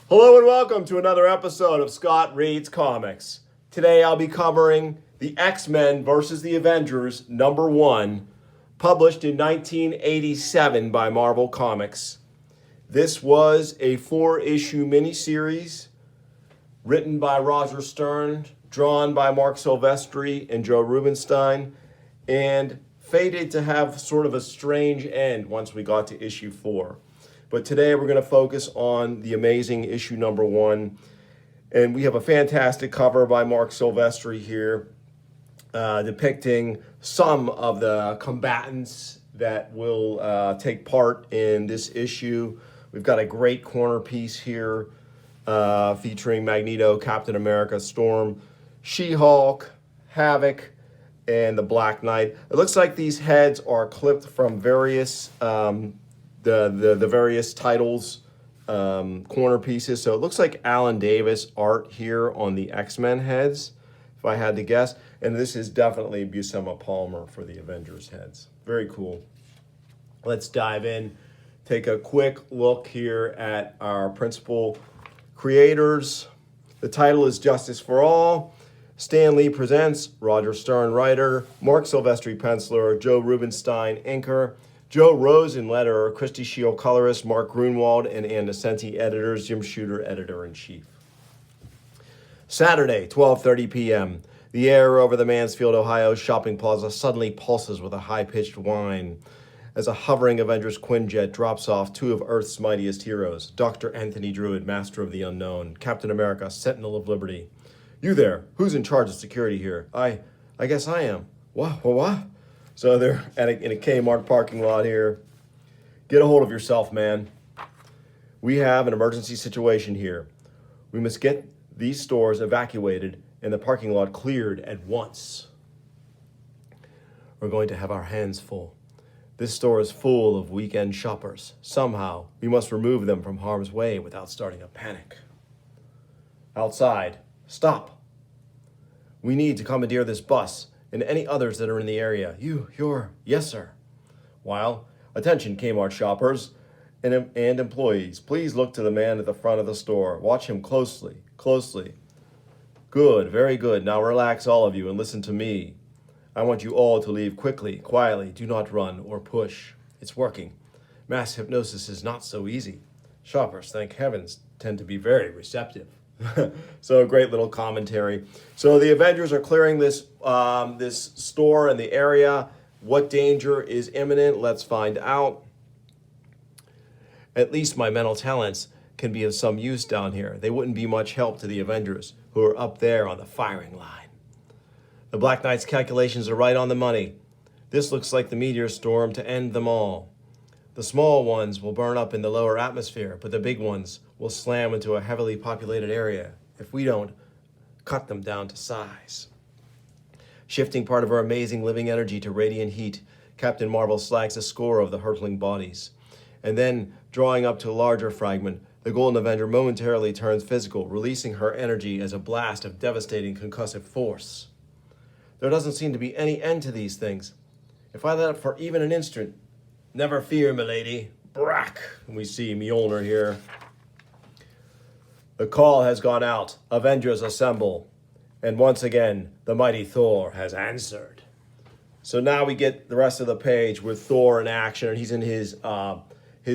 Hello and welcome to another episode of Scott Reads Comics. Today I'll be covering the X-Men vs. the Avengers #1, published in 1987 by Marvel Comics. This was a 4-issue miniseries written by Roger Stern, drawn by Mark Silvestri and Joe Rubinstein, and fated to have sort of a strange end once we got to issue 4. But today we're going to focus on the amazing issue #1. And we have a fantastic cover by Mark Silvestri here, depicting some of the combatants that will take part in this issue. We've got a great corner piece here featuring Magneto, Captain America, Storm, She-Hulk, Havoc, and the Black Knight. It looks like these heads are clipped from various the various titles, corner pieces. So it looks like Alan Davis art here on the X-Men heads, if I had to guess. And this is definitely Buscema Palmer for the Avengers heads. Very cool. Let's dive in. Take a quick look here at our principal creators. The title is Justice for All. Stan Lee presents, Roger Stern writer, Mark Silvestri penciler, Joe Rubinstein inker, Joe Rosen letterer, Christy Shield colorist, Mark Grunwald and Ann Nesenti editors, Jim Shooter editor-in-chief. Saturday, 12:30 p.m. The air over the Mansfield, Ohio shopping plaza suddenly pulses with a high-pitched whine as a hovering Avengers Quinjet drops off two of Earth's mightiest heroes, Dr. Anthony Druid, Master of the Unknown, Captain America, Sentinel of Liberty. You there, who's in charge of security here? I guess I am. What? So they're in a Kmart parking lot here. Get a hold of yourself, man. We have an emergency situation here. We must get these stores evacuated and the parking lot cleared at once. We're going to have our hands full. This store is full of weekend shoppers. Somehow, we must remove them from harm's way without starting a panic. Outside, stop. We need to commandeer this bus and any others that are in the area. Yes, sir. While, attention Kmart shoppers and employees, please look to the man at the front of the store. Watch him closely. Good, very good. Now relax, all of you, and listen to me. I want you all to leave quickly, quietly. Do not run or push. It's working. Mass hypnosis is not so easy. Shoppers, thank heavens, tend to be very receptive. So a great little commentary. So the Avengers are clearing this store and the area. What danger is imminent? Let's find out. At least my mental talents can be of some use down here. They wouldn't be much help to the Avengers, who are up there on the firing line. The Black Knight's calculations are right on the money. This looks like the meteor storm to end them all. The small ones will burn up in the lower atmosphere, but the big ones will slam into a heavily populated area if we don't cut them down to size. Shifting part of our amazing living energy to radiant heat, Captain Marvel slags a score of the hurtling bodies. And then, drawing up to a larger fragment, the Golden Avenger momentarily turns physical, releasing her energy as a blast of devastating concussive force. There doesn't seem to be any end to these things. If I let up for even an instant, never fear, milady. Brack. We see Mjolnir here. The call has gone out. Avengers assemble. And once again, the mighty Thor has answered. So now we get the rest of the page with Thor in action, and he's in his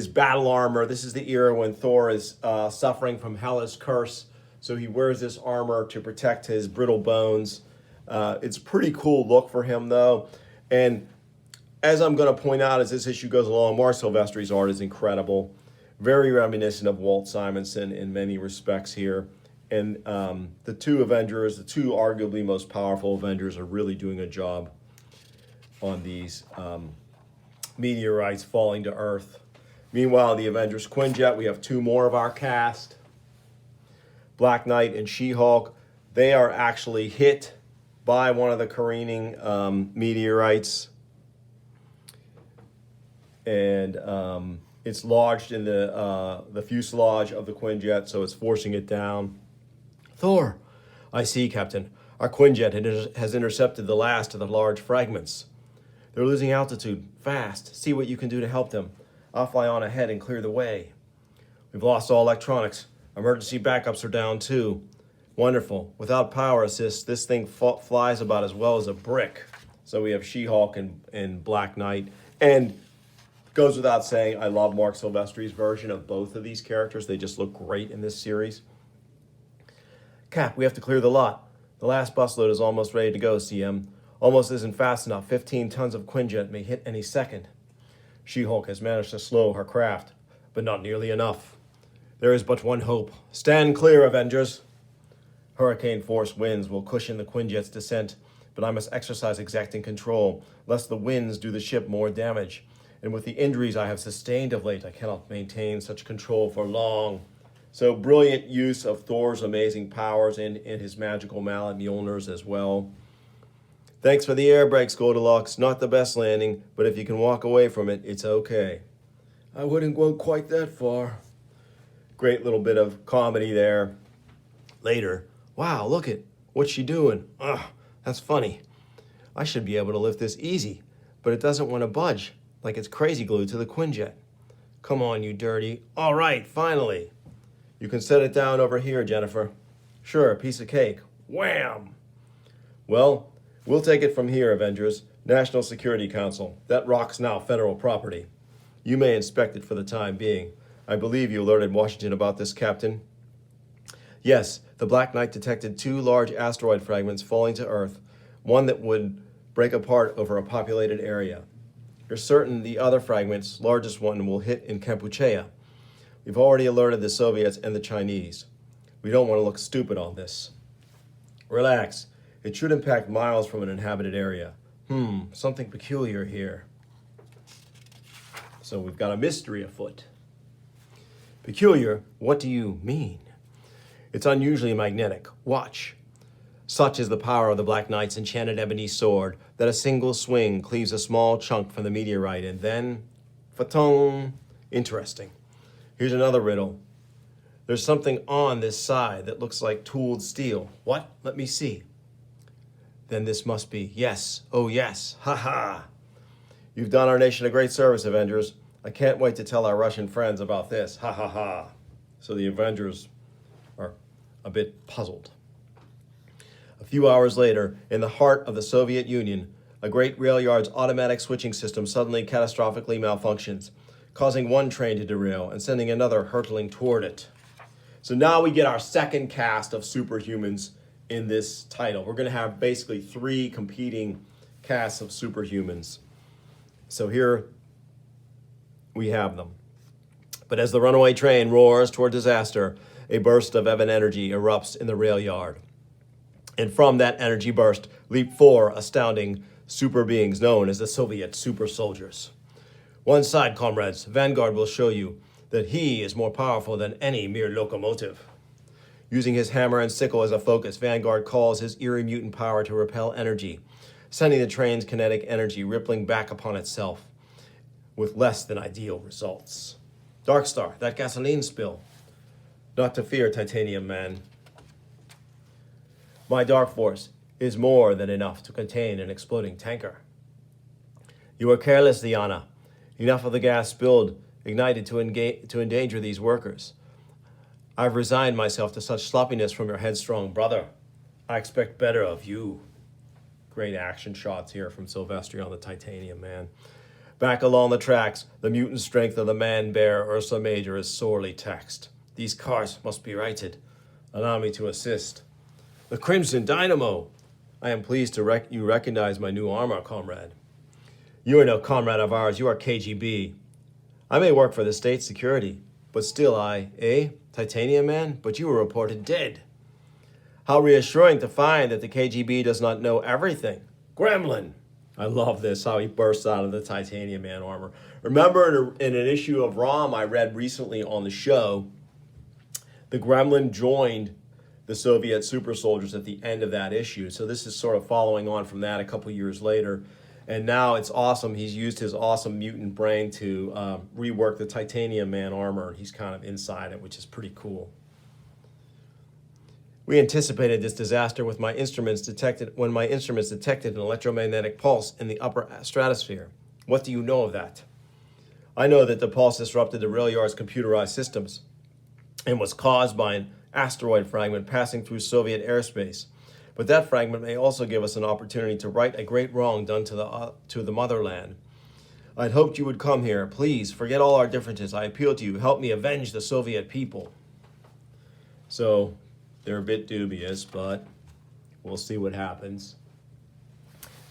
battle armor. This is the era when Thor is suffering from Hela's curse. So he wears this armor to protect his brittle bones. It's a pretty cool look for him, though. And as I'm going to point out as this issue goes along, Mark Silvestri's art is incredible. Very reminiscent of Walt Simonson in many respects here. And the two Avengers, the two arguably most powerful Avengers, are really doing a job on these meteorites falling to Earth. Meanwhile, the Avengers Quinjet, we have two more of our cast. Black Knight and She-Hulk, they are actually hit by one of the careening meteorites. And it's lodged in the fuselage of the Quinjet, so it's forcing it down. Thor, I see, Captain. Our Quinjet has intercepted the last of the large fragments. They're losing altitude fast. See what you can do to help them. I'll fly on ahead and clear the way. We've lost all electronics. Emergency backups are down too. Wonderful. Without power assist, this thing flies about as well as a brick. So we have She-Hulk and Black Knight. And goes without saying, I love Mark Silvestri's version of both of these characters. They just look great in this series. Cap, we have to clear the lot. The last busload is almost ready to go, CM. Almost isn't fast enough. 15 tons of Quinjet may hit any second. She-Hulk has managed to slow her craft, but not nearly enough. There is but one hope. Stand clear, Avengers. Hurricane force winds will cushion the Quinjet's descent, but I must exercise exacting control, lest the winds do the ship more damage. And with the injuries I have sustained of late, I cannot maintain such control for long. So brilliant use of Thor's amazing powers and his magical mallet Mjolnir's as well. Thanks for the air brakes, Goldilocks. Not the best landing, but if you can walk away from it, it's okay. I wouldn't go quite that far. Great little bit of comedy there. Later, wow, look it. What's she doing? Ugh, that's funny. I should be able to lift this easy, but it doesn't want to budge, like it's crazy glued to the Quinjet. Come on, you dirty. All right, finally. You can set it down over here, Jennifer. Sure, a piece of cake. Wham! Well, we'll take it from here, Avengers. National Security Council. That rock's now federal property. You may inspect it for the time being. I believe you alerted Washington about this, Captain. Yes, the Black Knight detected 2 large asteroid fragments falling to Earth, one that would break apart over a populated area. You're certain the other fragments, largest one, will hit in Kampuchea. We've already alerted the Soviets and the Chinese. We don't want to look stupid on this. Relax. It should impact miles from an inhabited area. Something peculiar here. So we've got a mystery afoot. Peculiar? What do you mean? It's unusually magnetic. Watch. Such is the power of the Black Knight's enchanted ebony sword that a single swing cleaves a small chunk from the meteorite and then, fatong. Interesting. Here's another riddle. There's something on this side that looks like tooled steel. What? Let me see. Then this must be. Yes. Oh, yes. Ha ha. You've done our nation a great service, Avengers. I can't wait to tell our Russian friends about this. Ha ha ha. So the Avengers are a bit puzzled. A few hours later, in the heart of the Soviet Union, a great rail yard's automatic switching system suddenly catastrophically malfunctions, causing one train to derail and sending another hurtling toward it. So now we get our second cast of superhumans in this title. We're going to have basically 3 competing casts of superhumans. So here we have them. But as the runaway train roars toward disaster, a burst of Evan energy erupts in the rail yard. And from that energy burst leap 4 astounding super beings known as the Soviet super soldiers. One side, comrades, Vanguard will show you that he is more powerful than any mere locomotive. Using his hammer and sickle as a focus, Vanguard calls his eerie mutant power to repel energy, sending the train's kinetic energy rippling back upon itself with less than ideal results. Darkstar, that gasoline spill. Not to fear, Titanium Man. My Dark Force is more than enough to contain an exploding tanker. You are careless, Diana. Enough of the gas spilled, ignited to endanger these workers. I've resigned myself to such sloppiness from your headstrong brother. I expect better of you. Great action shots here from Silvestri on the Titanium Man. Back along the tracks, the mutant strength of the man-bear Ursa Major is sorely taxed. These cars must be righted. Allow me to assist. The Crimson Dynamo! I am pleased to you recognize my new armor, comrade. You are no comrade of ours, you are KGB. I may work for the state security, but still Titanium Man? But you were reported dead. How reassuring to find that the KGB does not know everything. Gremlin! I love this, how he bursts out of the Titanium Man armor. Remember in an issue of ROM I read recently on the show, the Gremlin joined the Soviet super soldiers at the end of that issue. So this is sort of following on from that a couple years later. And now it's awesome. He's used his awesome mutant brain to rework the Titanium Man armor. And he's kind of inside it, which is pretty cool. We anticipated this disaster when my instruments detected an electromagnetic pulse in the upper stratosphere. What do you know of that? I know that the pulse disrupted the rail yard's computerized systems. and was caused by an asteroid fragment passing through Soviet airspace. But that fragment may also give us an opportunity to right a great wrong done to the motherland. I'd hoped you would come here. Please, forget all our differences. I appeal to you. Help me avenge the Soviet people. So they're a bit dubious, but we'll see what happens.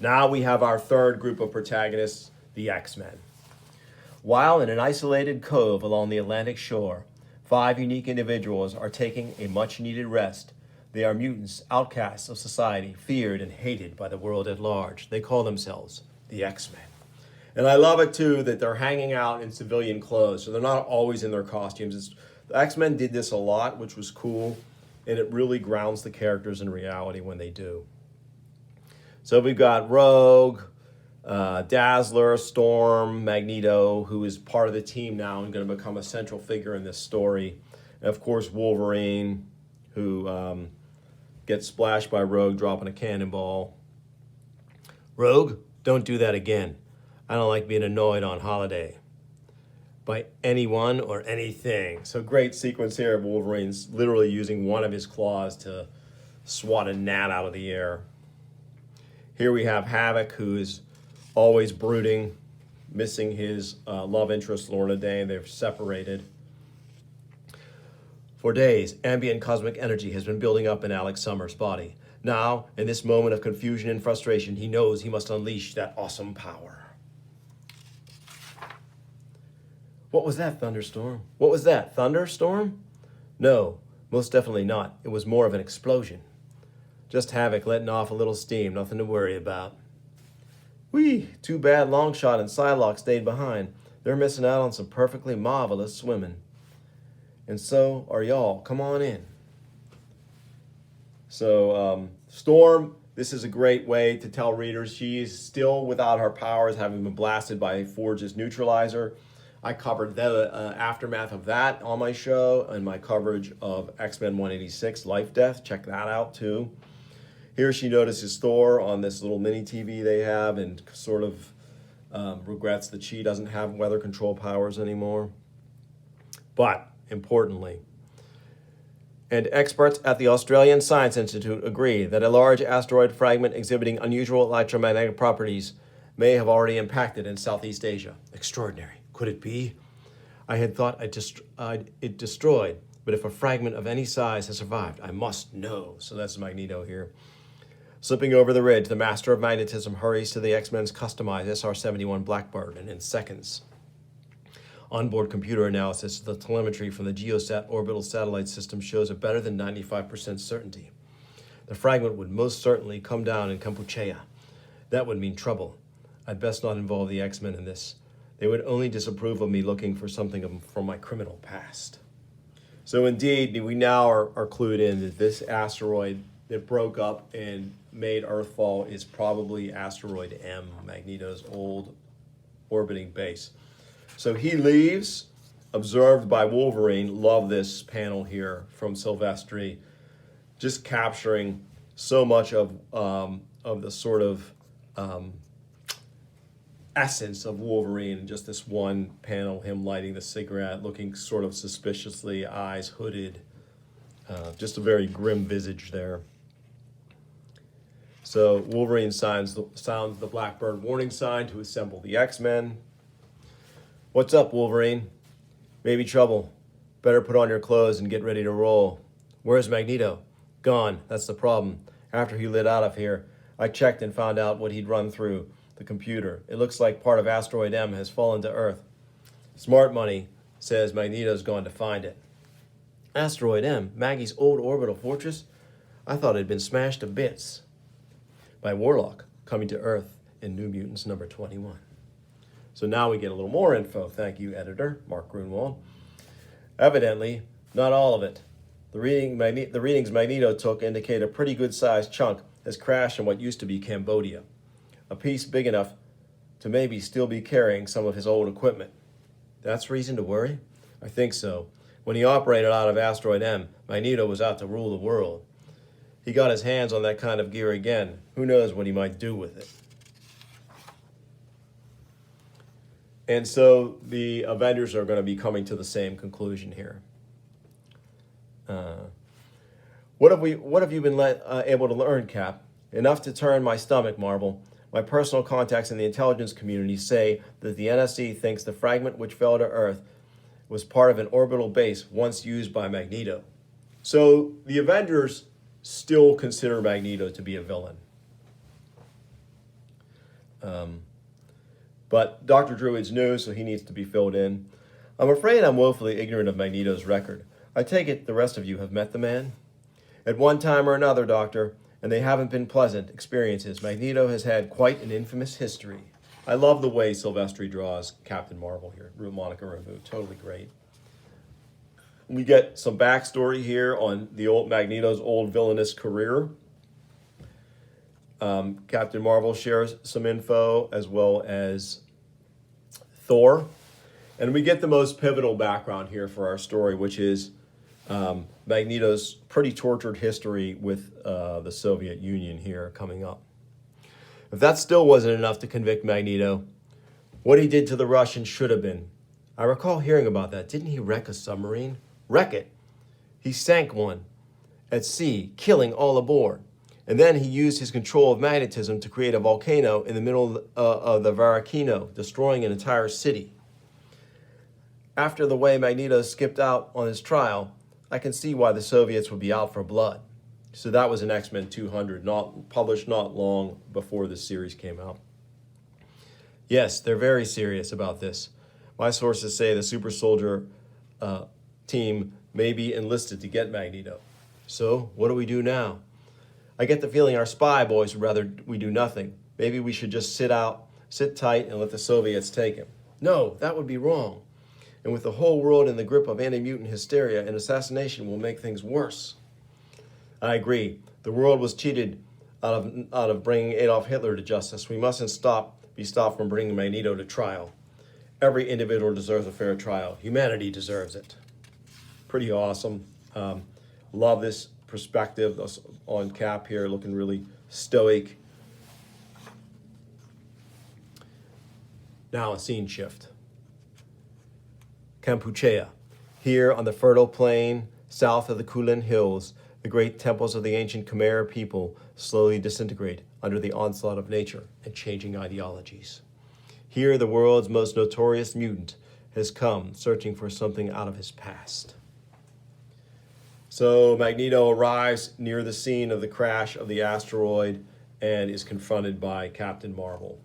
Now we have our third group of protagonists, the X-Men. While in an isolated cove along the Atlantic shore, 5 unique individuals are taking a much-needed rest. They are mutants, outcasts of society, feared and hated by the world at large. They call themselves the X-Men. And I love it, too, that they're hanging out in civilian clothes, so they're not always in their costumes. The X-Men did this a lot, which was cool, and it really grounds the characters in reality when they do. So we've got Rogue, Dazzler, Storm, Magneto, who is part of the team now and going to become a central figure in this story. And of course, Wolverine, who gets splashed by Rogue dropping a cannonball. Rogue, don't do that again. I don't like being annoyed on holiday by anyone or anything. So great sequence here of Wolverine's literally using one of his claws to swat a gnat out of the air. Here we have Havoc, who's always brooding, missing his love interest, Lorna Dane. They're separated. For days, ambient cosmic energy has been building up in Alex Summers' body. Now, in this moment of confusion and frustration, he knows he must unleash that awesome power. What was that, Thunderstorm? What was that, Thunderstorm? No, most definitely not. It was more of an explosion. Just Havoc letting off a little steam, nothing to worry about. Whee! Too bad Longshot and Psylocke stayed behind. They're missing out on some perfectly marvelous swimming. And so are y'all. Come on in. So, Storm, this is a great way to tell readers she is still without her powers, having been blasted by Forge's neutralizer. I covered the aftermath of that on my show and my coverage of X-Men 186, Life Death. Check that out, too. Here she notices Thor on this little mini TV they have and sort of regrets that she doesn't have weather control powers anymore. But, importantly, and experts at the Australian Science Institute agree that a large asteroid fragment exhibiting unusual electromagnetic properties may have already impacted in Southeast Asia. Extraordinary. Could it be? I had thought it destroyed, but if a fragment of any size has survived, I must know. So that's Magneto here. Slipping over the ridge, the master of magnetism hurries to the X-Men's customized SR-71 Blackbird, and in seconds, onboard computer analysis of the telemetry from the Geosat orbital satellite system shows a better than 95% certainty. The fragment would most certainly come down in Kampuchea. That would mean trouble. I'd best not involve the X-Men in this. They would only disapprove of me looking for something from my criminal past. So indeed, we now are clued in that this asteroid that broke up and made Earthfall is probably asteroid M, Magneto's old orbiting base. So he leaves, observed by Wolverine. Love this panel here from Silvestri, just capturing so much of the sort of essence of Wolverine in just this one panel, him lighting the cigarette, looking sort of suspiciously, eyes hooded, just a very grim visage there. So Wolverine sounds the Blackbird warning sign to assemble the X-Men. What's up, Wolverine? Maybe trouble. Better put on your clothes and get ready to roll. Where's Magneto? Gone. That's the problem. After he lit out of here, I checked and found out what he'd run through the computer. It looks like part of Asteroid M has fallen to Earth. Smart Money says Magneto's gone to find it. Asteroid M, Maggie's old orbital fortress? I thought it had been smashed to bits by Warlock coming to Earth in New Mutants number 21. So now we get a little more info. Thank you, editor, Mark Grunwald. Evidently, not all of it. The readings Magneto took indicate a pretty good-sized chunk has crashed in what used to be Cambodia, a piece big enough to maybe still be carrying some of his old equipment. That's reason to worry? I think so. When he operated out of Asteroid M, Magneto was out to rule the world. He got his hands on that kind of gear again. Who knows what he might do with it? And so the Avengers are going to be coming to the same conclusion here. What have you been able to learn, Cap? Enough to turn my stomach, Marvel. My personal contacts in the intelligence community say that the NSC thinks the fragment which fell to Earth was part of an orbital base once used by Magneto. So the Avengers still consider Magneto to be a villain. But Dr. Druid's new, so he needs to be filled in. I'm afraid I'm woefully ignorant of Magneto's record. I take it the rest of you have met the man? At one time or another, Doctor, and they haven't been pleasant experiences. Magneto has had quite an infamous history. I love the way Silvestri draws Captain Marvel here, Monica Rambeau, totally great. We get some backstory here on the old Magneto's old villainous career. Captain Marvel shares some info as well as Thor. And we get the most pivotal background here for our story, which is Magneto's pretty tortured history with the Soviet Union here coming up. If that still wasn't enough to convict Magneto, what he did to the Russians should have been. I recall hearing about that. Didn't he wreck a submarine? Wreck it. He sank one at sea, killing all aboard. And then he used his control of magnetism to create a volcano in the middle of the Varakino, destroying an entire city. After the way Magneto skipped out on his trial, I can see why the Soviets would be out for blood. So that was in X-Men 200, published not long before this series came out. Yes, they're very serious about this. My sources say the super soldier team may be enlisted to get Magneto. So what do we do now? I get the feeling our spy boys would rather we do nothing. Maybe we should just sit tight and let the Soviets take him. No, that would be wrong. And with the whole world in the grip of anti-mutant hysteria, an assassination will make things worse. I agree. The world was cheated out of bringing Adolf Hitler to justice. We mustn't be stopped from bringing Magneto to trial. Every individual deserves a fair trial. Humanity deserves it. Pretty awesome. Love this perspective on Cap here, looking really stoic. Now a scene shift. Kampuchea. Here on the fertile plain south of the Kulin Hills, the great temples of the ancient Khmer people slowly disintegrate under the onslaught of nature and changing ideologies. Here, the world's most notorious mutant has come, searching for something out of his past. So Magneto arrives near the scene of the crash of the asteroid and is confronted by Captain Marvel.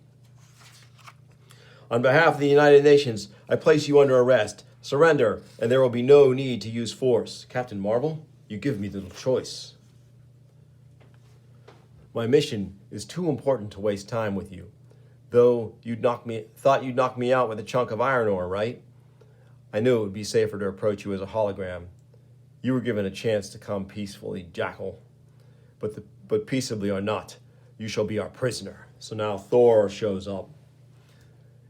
On behalf of the United Nations, I place you under arrest. Surrender, and there will be no need to use force. Captain Marvel, you give me little choice. My mission is too important to waste time with you. Though thought you'd knock me out with a chunk of iron ore, right? I knew it would be safer to approach you as a hologram. You were given a chance to come peacefully, Jackal. But peaceably or not, you shall be our prisoner. So now Thor shows up.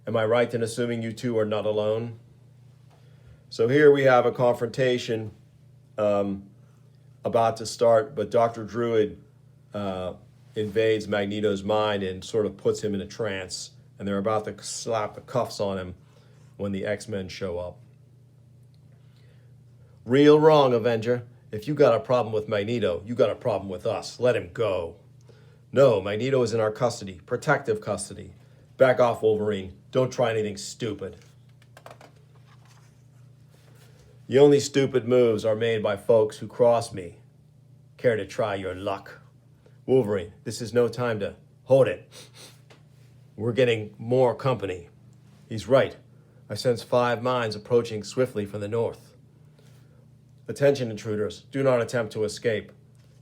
Am I right in assuming you two are not alone? So here we have a confrontation about to start, but Dr. Druid invades Magneto's mind and sort of puts him in a trance, and they're about to slap the cuffs on him when the X-Men show up. Real wrong, Avenger. If you got a problem with Magneto, you got a problem with us. Let him go. No, Magneto is in our custody, protective custody. Back off, Wolverine. Don't try anything stupid. The only stupid moves are made by folks who cross me. Care to try your luck? Wolverine, this is no time to hold it. We're getting more company. He's right. I sense 5 minds approaching swiftly from the north. Attention, intruders. Do not attempt to escape.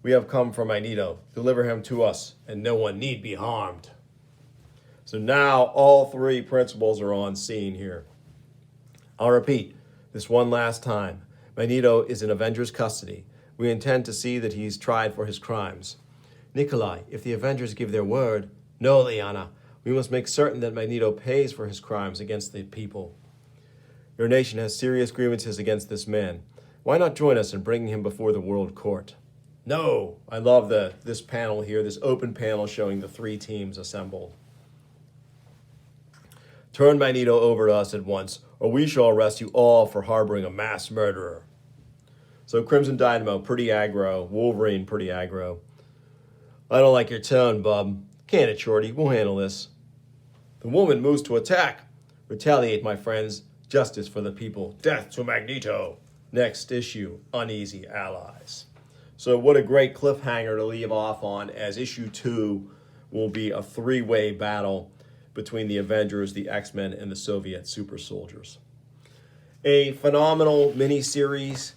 We have come for Magneto. Deliver him to us, and no one need be harmed. So now all 3 principals are on scene here. I'll repeat this one last time. Magneto is in Avengers custody. We intend to see that he's tried for his crimes. Nikolai, if the Avengers give their word... No, Liana. We must make certain that Magneto pays for his crimes against the people. Your nation has serious grievances against this man. Why not join us in bringing him before the World Court? No! I love this panel here, this open panel showing the 3 teams assembled. Turn Magneto over to us at once, or we shall arrest you all for harboring a mass murderer. So Crimson Dynamo, pretty aggro. Wolverine, pretty aggro. I don't like your tone, bub. Can it, Shorty? We'll handle this. The woman moves to attack. Retaliate, my friends. Justice for the people. Death to Magneto. Next issue, Uneasy Allies. So what a great cliffhanger to leave off on, as issue 2 will be a three-way battle between the Avengers, the X-Men, and the Soviet super soldiers. A phenomenal miniseries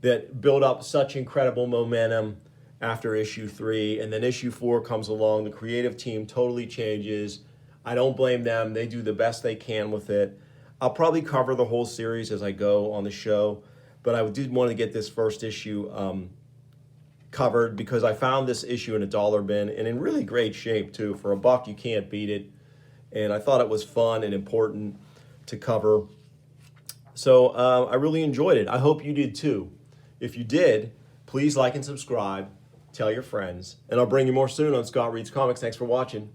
that built up such incredible momentum after issue 3, and then issue 4 comes along. The creative team totally changes. I don't blame them. They do the best they can with it. I'll probably cover the whole series as I go on the show, but I did want to get this first issue covered because I found this issue in a dollar bin and in really great shape too. For $1, you can't beat it. And I thought it was fun and important to cover. So I really enjoyed it. I hope you did too. If you did, please like and subscribe. Tell your friends. And I'll bring you more soon on Scott Reads Comics. Thanks for watching.